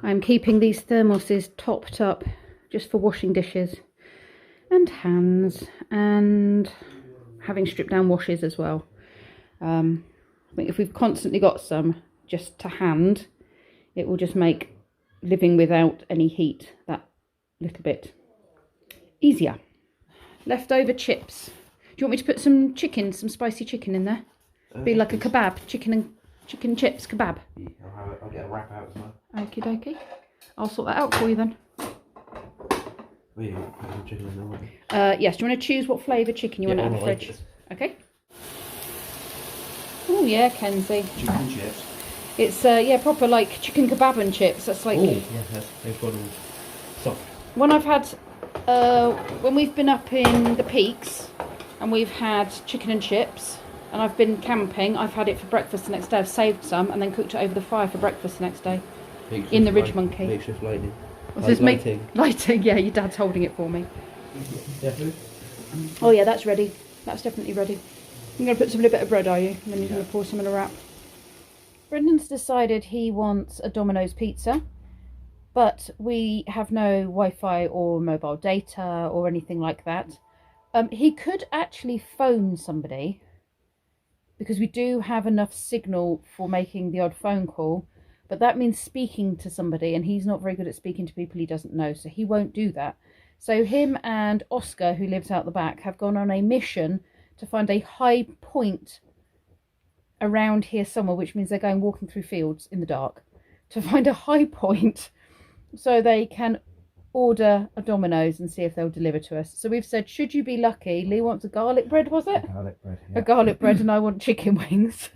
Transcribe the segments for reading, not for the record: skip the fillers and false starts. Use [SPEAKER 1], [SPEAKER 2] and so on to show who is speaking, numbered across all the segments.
[SPEAKER 1] I'm keeping these thermoses topped up just for washing dishes and hands, and having stripped down washes as well. I think if we've constantly got some just to hand, it will just make living without any heat that little bit easier. Leftover chips. Do you want me to put some chicken, some spicy chicken in there? Be like a kebab, chicken chips kebab.
[SPEAKER 2] Yeah, I'll get a wrap out as well.
[SPEAKER 1] Okie dokie. I'll sort that out for you then.
[SPEAKER 2] Oh, yeah, put some chicken in there, won't you?
[SPEAKER 1] Yes, do you want to choose what flavour chicken you want out of the fridge?
[SPEAKER 2] Like
[SPEAKER 1] okay. Oh yeah, Kenzie.
[SPEAKER 2] chicken chips.
[SPEAKER 1] It's yeah, proper like chicken kebab and chips. That's like.
[SPEAKER 2] Oh, yeah, they've got all soft.
[SPEAKER 1] When I've had, when we've been up in the peaks, and we've had chicken and chips, and I've been camping, I've had it for breakfast the next day. I've saved some and then cooked it over the fire for breakfast the next day. In the Ridge Monkey.
[SPEAKER 2] Makeshift lighting.
[SPEAKER 1] What's this? Lighting, yeah, your dad's holding it for me.
[SPEAKER 2] Yeah, food?
[SPEAKER 1] Oh yeah, that's ready. That's definitely ready. You're going to put some little bit of bread, are you? And then you're going to pour some in a wrap. Brendan's decided he wants a Domino's pizza, but we have no Wi-Fi or mobile data or anything like that. He could actually phone somebody, because we do have enough signal for making the odd phone call, but that means speaking to somebody, and he's not very good at speaking to people he doesn't know, so he won't do that. So him and Oscar, who lives out the back, have gone on a mission to find a high point around here somewhere, which means they're going walking through fields in the dark to find a high point so they can order a Domino's and see if they'll deliver to us. So we've said, should you be lucky, Lee wants a garlic bread, was it?
[SPEAKER 2] Garlic bread, yeah.
[SPEAKER 1] A garlic bread, and I want chicken wings.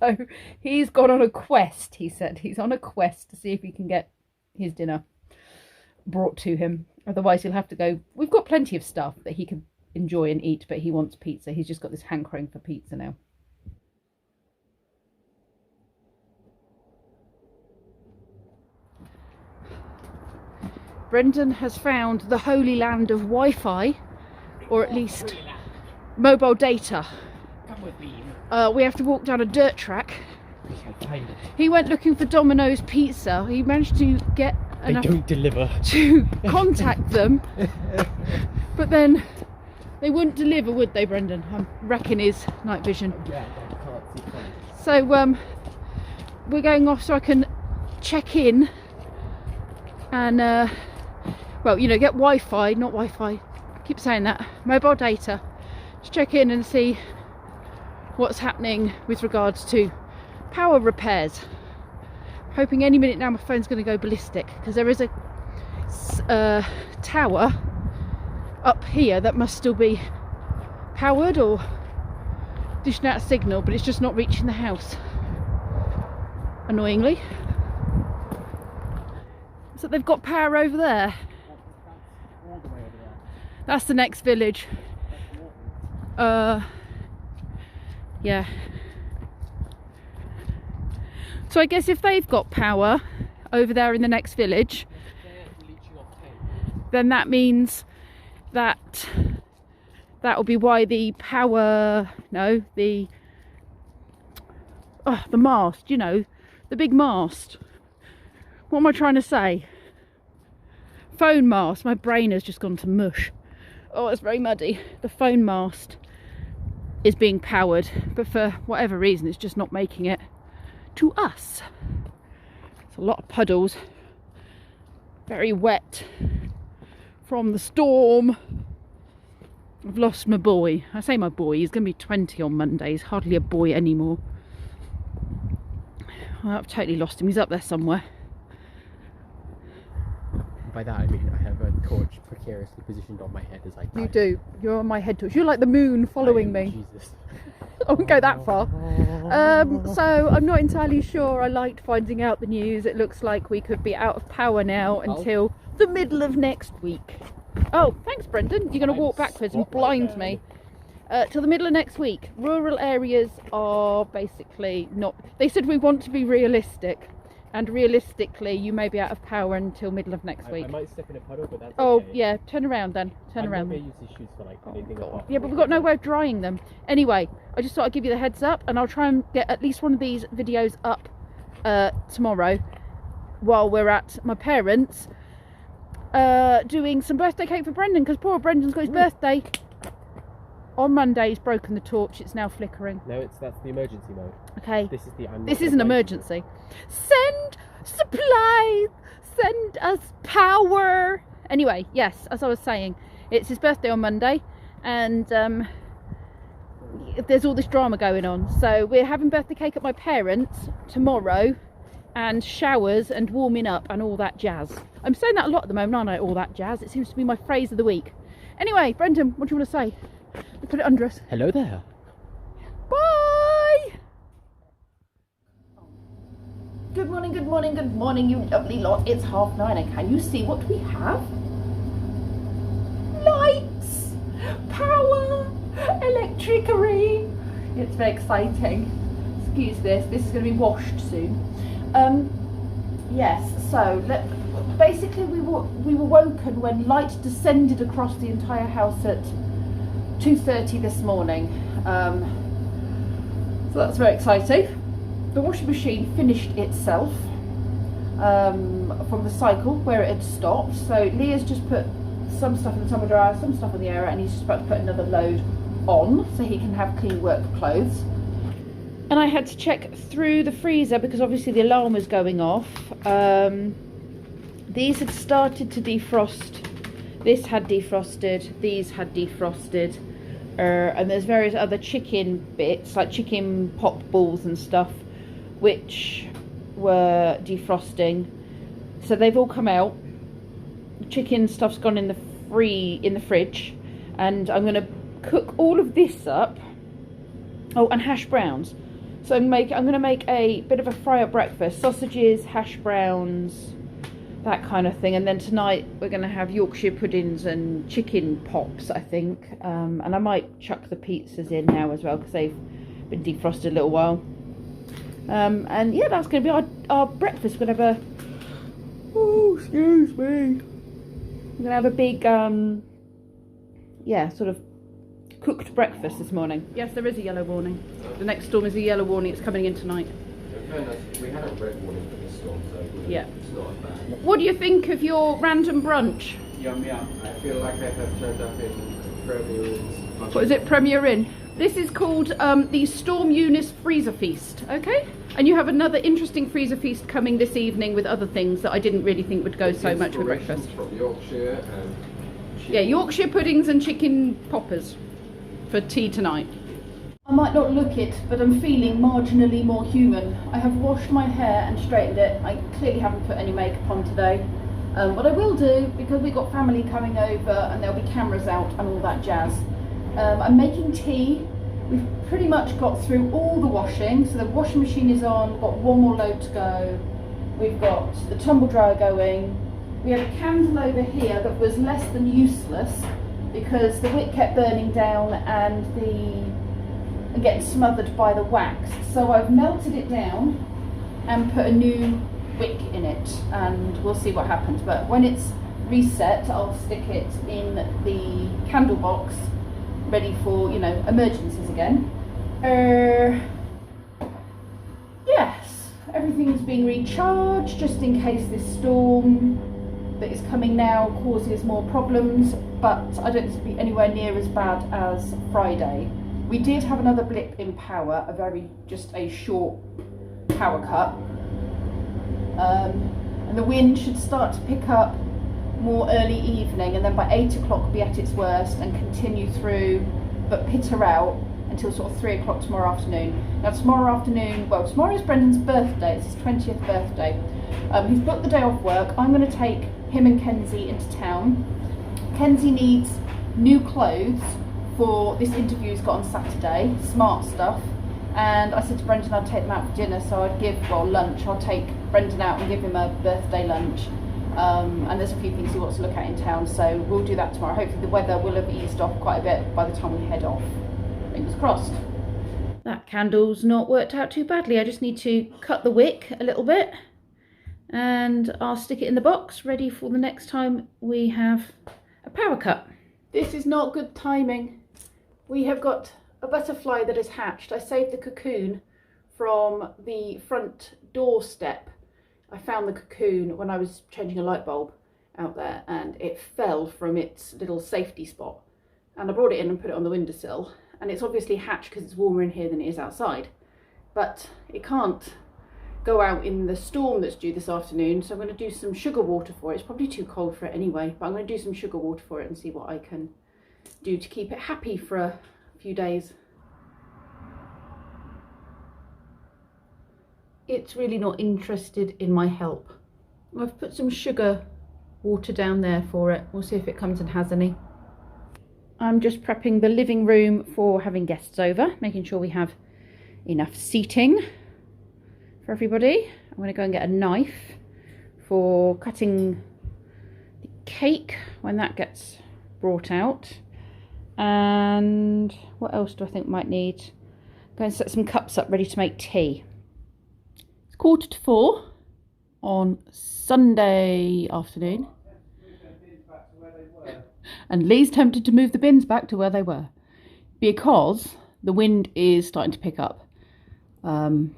[SPEAKER 1] So he's gone on a quest, he said. He's on a quest to see if he can get his dinner brought to him. Otherwise he'll have to go. We've got plenty of stuff that he can enjoy and eat, but he wants pizza. He's just got this hankering for pizza now. Brendan has found the holy land of Wi-Fi, or at least mobile data.
[SPEAKER 2] Come with me.
[SPEAKER 1] We have to walk down a dirt track. He went looking for Domino's pizza. He managed to get enough
[SPEAKER 2] They don't deliver.
[SPEAKER 1] to contact them, but then they wouldn't deliver, would they, Brendan? I'm wrecking his night vision.
[SPEAKER 2] Yeah, I can't see colours.
[SPEAKER 1] So we're going off so I can check in and well, you know, get Wi-Fi, not Wi-Fi, I keep saying that, mobile data. Just check in and see what's happening with regards to power repairs. Hoping any minute now my phone's going to go ballistic, because there is a tower up here that must still be powered or dishing out a signal, but it's just not reaching the house, annoyingly. So they've got power over there. That's the next village. Yeah. So I guess if they've got power over there in the next village, then that means that will be why the power, no, the mast, you know, the big mast. What am I trying to say? Phone mast. My brain has just gone to mush. Oh, it's very muddy. The phone mast is being powered, but for whatever reason it's just not making it to us. It's a lot of puddles, very wet from the storm. I've lost my boy. I say my boy, he's going to be 20 on Monday. He's hardly a boy anymore. Well, I've totally lost him. He's up there somewhere.
[SPEAKER 2] By that I mean I have a torch precariously positioned on my head as I die.
[SPEAKER 1] You do. You're on my head torch. You're like the moon following me.
[SPEAKER 2] Jesus.
[SPEAKER 1] I wouldn't go that far. So I'm not entirely sure. I liked finding out the news. It looks like we could be out of power now until the middle of next week. Oh, thanks, Brendan. You're going to walk backwards and blind me. Till the middle of next week. Rural areas are basically not... They said we want to be realistic. And realistically, you may be out of power until middle of next week.
[SPEAKER 2] I might step in a puddle, but that's
[SPEAKER 1] Oh,
[SPEAKER 2] okay.
[SPEAKER 1] yeah. Turn around then. Turn around.
[SPEAKER 2] I'm not going to use these shoes for like anything apart from
[SPEAKER 1] Yeah, but we've got no way of drying them. Anyway, I just thought I'd give you the heads up, and I'll try and get at least one of these videos up tomorrow while we're at my parents' doing some birthday cake for Brendan, because poor Brendan's got his birthday on Monday. He's broken the torch. It's now flickering.
[SPEAKER 2] No, that's the emergency mode.
[SPEAKER 1] Okay.
[SPEAKER 2] This is the.
[SPEAKER 1] This is an emergency. Send supplies. Send us power. Anyway, yes, as I was saying, it's his birthday on Monday, and there's all this drama going on. So we're having birthday cake at my parents' tomorrow, and showers and warming up and all that jazz. I'm saying that a lot at the moment, aren't I? All that jazz. It seems to be my phrase of the week. Anyway, Brendan, what do you want to say? We put it under us.
[SPEAKER 2] Hello there.
[SPEAKER 1] Bye. Good morning, good morning, good morning, you lovely lot. It's 9:30, and can you see what we have? Lights, power, electricity. It's very exciting. Excuse this. This is going to be washed soon. Yes. So basically, we were woken when light descended across the entire house at 2:30 this morning. So that's very exciting. The washing machine finished itself from the cycle where it had stopped. So Leah's just put some stuff in the tumble dryer, some stuff in the air, and he's just about to put another load on so he can have clean work clothes. And I had to check through the freezer because obviously the alarm was going off. These had started to defrost. This had defrosted. These had defrosted. And there's various other chicken bits, like chicken pop balls and stuff, which were defrosting. So they've all come out. Chicken stuff's gone in the fridge, and I'm going to cook all of this up. Oh, and hash browns. So I'm going to make a bit of a fry-up breakfast: sausages, hash browns, that kind of thing. And then tonight we're going to have Yorkshire puddings and chicken pops, I think. And I might chuck the pizzas in now as well because they've been defrosted a little while. And yeah, that's going to be our breakfast. We're going to have a... Oh, excuse me. We're going to have a big, yeah, sort of cooked breakfast this morning. Yes, there is a yellow warning. The next storm is a yellow warning. It's coming in tonight.
[SPEAKER 2] In fairness, we had a red warning for this storm, so
[SPEAKER 1] yeah,
[SPEAKER 2] it's not as bad.
[SPEAKER 1] What do you think of your random brunch?
[SPEAKER 2] Yum yum. I feel like I have turned up in Premier Inn's.
[SPEAKER 1] What is it, Premier Inn? This is called the Storm Eunice Freezer Feast, okay? And you have another interesting freezer feast coming this evening with other things that I didn't really think would go so much with breakfast.
[SPEAKER 2] From Yorkshire and
[SPEAKER 1] yeah, Yorkshire puddings and chicken poppers for tea tonight. I might not look it, but I'm feeling marginally more human. I have washed my hair and straightened it. I clearly haven't put any makeup on today. What I will do, because we've got family coming over and there'll be cameras out and all that jazz, I'm making tea. We've pretty much got through all the washing, so the washing machine is on, got one more load to go. We've got the tumble dryer going. We have a candle over here that was less than useless because the wick kept burning down and getting smothered by the wax. So I've melted it down and put a new wick in it, and we'll see what happens. But when it's reset, I'll stick it in the candle box, ready for, you know, emergencies again. Yes, everything's being recharged just in case this storm that is coming now causes more problems, but I don't think it'll be anywhere near as bad as Friday. We did have another blip in power, just a short power cut. And the wind should start to pick up more early evening, and then by 8 o'clock be at its worst and continue through, but peter out until sort of 3 o'clock tomorrow afternoon. Now tomorrow is Brendan's birthday. It's his 20th birthday. He's booked the day off work. I'm going to take him and Kenzie into town. Kenzie needs new clothes for this interview he's got on Saturday, smart stuff. And I said to Brendan I'd take them out for dinner, so lunch. I'll take Brendan out and give him a birthday lunch. And there's a few things he wants to look at in town, so we'll do that tomorrow. Hopefully the weather will have eased off quite a bit by the time we head off. Fingers crossed. That candle's not worked out too badly. I just need to cut the wick a little bit and I'll stick it in the box ready for the next time we have a power cut. This is not good timing. We have got a butterfly that has hatched. I saved the cocoon from the front doorstep. I found the cocoon when I was changing a light bulb out there, and it fell from its little safety spot. And I brought it in and put it on the windowsill, and it's obviously hatched because it's warmer in here than it is outside. But it can't go out in the storm that's due this afternoon, so I'm going to do some sugar water for it. It's probably too cold for it anyway, but I'm going to do some sugar water for it and see what I can do to keep it happy for a few days. It's really not interested in my help. I've put some sugar water down there for it. We'll see if it comes and has any. I'm just prepping the living room for having guests over, making sure we have enough seating for everybody. I'm going to go and get a knife for cutting the cake when that gets brought out. And what else do I think might need? Go and set some cups up ready to make tea. 3:45 on Sunday afternoon, and Lee's tempted to move the bins back to where they were because the wind is starting to pick up, and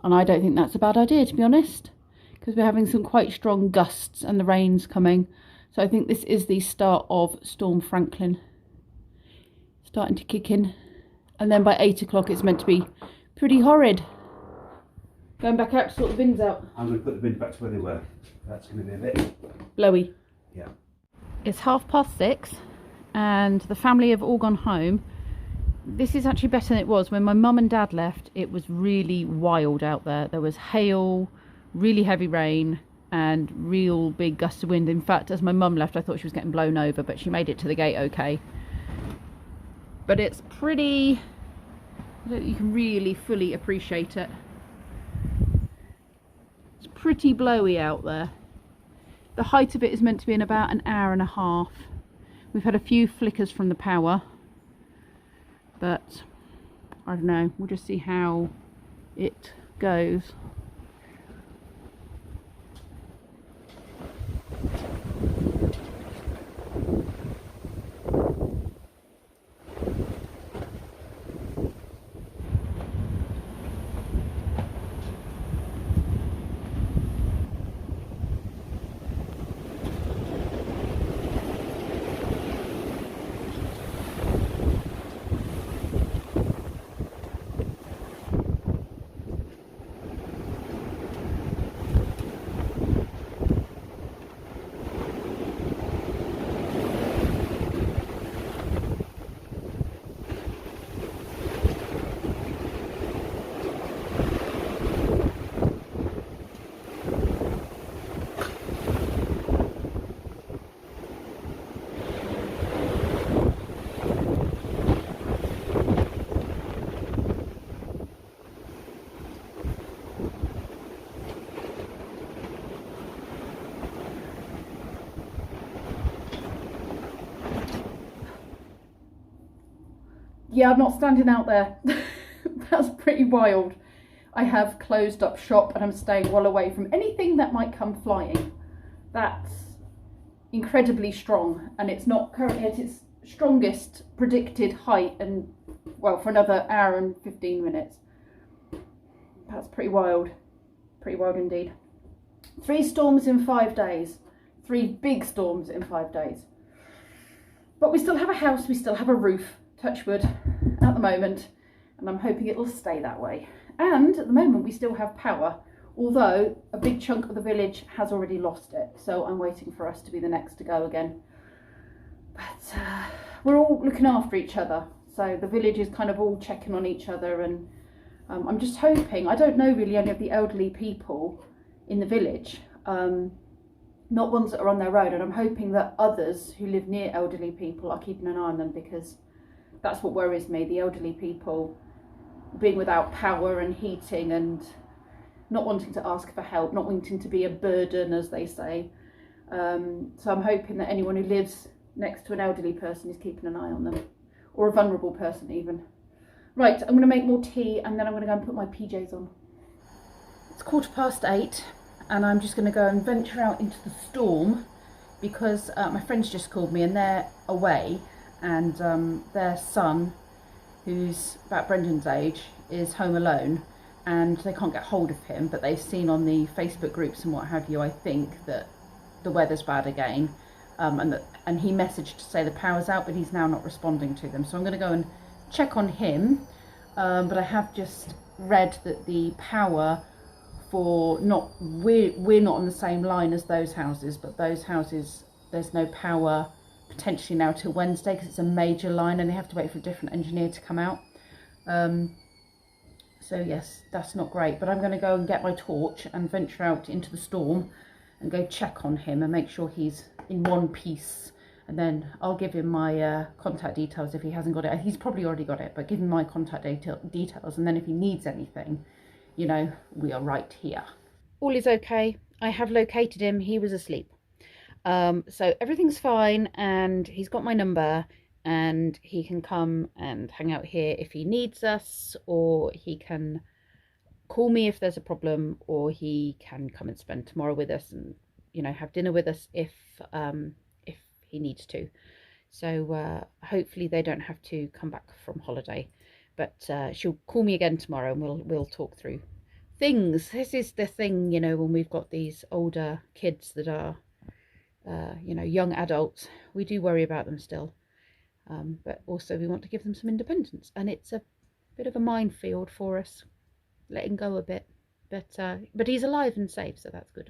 [SPEAKER 1] I don't think that's a bad idea, to be honest, because we're having some quite strong gusts and the rain's coming. So I think this is the start of Storm Franklin starting to kick in, and then by 8 o'clock it's meant to be pretty horrid. Going back out to sort the bins out.
[SPEAKER 3] I'm going to put the bins back to where they were. That's going to be a bit
[SPEAKER 1] blowy.
[SPEAKER 3] Yeah.
[SPEAKER 1] It's 6:30 and the family have all gone home. This is actually better than it was. When my mum and dad left, it was really wild out there. There was hail, really heavy rain and real big gusts of wind. In fact, as my mum left, I thought she was getting blown over, but she made it to the gate okay. But it's pretty, I don't think you can really fully appreciate it. It's pretty blowy out there. The height of it is meant to be in about an hour and a half. We've had a few flickers from the power, but I don't know, we'll just see how it goes. Yeah, I'm not standing out there. That's pretty wild. I have closed up shop and I'm staying well away from anything that might come flying. That's incredibly strong, and it's not currently at its strongest predicted height, and well, for another hour and 15 minutes. That's pretty wild indeed. 3 storms in 5 days, 3 big storms in 5 days. But we still have a house, we still have a roof, touch wood, at the moment, and I'm hoping it'll stay that way. And at the moment we still have power, although a big chunk of the village has already lost it, so I'm waiting for us to be the next to go again. But we're all looking after each other, so the village is kind of all checking on each other, and I'm just hoping, I don't know really any of the elderly people in the village, not ones that are on their own, and I'm hoping that others who live near elderly people are keeping an eye on them, because that's what worries me, the elderly people being without power and heating and not wanting to ask for help, not wanting to be a burden, as they say. So I'm hoping that anyone who lives next to an elderly person is keeping an eye on them, or a vulnerable person even. Right, I'm going to make more tea and then I'm going to go and put my PJs on. It's 8:15 and I'm just going to go and venture out into the storm because my friends just called me and they're away, and their son, who's about Brendan's age, is home alone, and they can't get hold of him, but they've seen on the Facebook groups and what have you, I think, that the weather's bad again, and he messaged to say the power's out, but he's now not responding to them. So I'm going to go and check on him, but I have just read that the power for we're not on the same line as those houses, but those houses, there's no power potentially now till Wednesday because it's a major line and they have to wait for a different engineer to come out. So yes, that's not great, but I'm going to go and get my torch and venture out into the storm and go check on him and make sure he's in one piece, and then I'll give him my contact details if he hasn't got it. He's probably already got it, but give him my contact details, and then if he needs anything, you know, we are right here. All is okay. I have located him. He was asleep. So everything's fine, and he's got my number, and he can come and hang out here if he needs us, or he can call me if there's a problem, or he can come and spend tomorrow with us and, you know, have dinner with us if he needs to. So hopefully they don't have to come back from holiday, but she'll call me again tomorrow and we'll talk through things. This is the thing, you know, when we've got these older kids that are you know, young adults, we do worry about them still, but also we want to give them some independence, and it's a bit of a minefield for us, letting go a bit, but he's alive and safe, so that's good.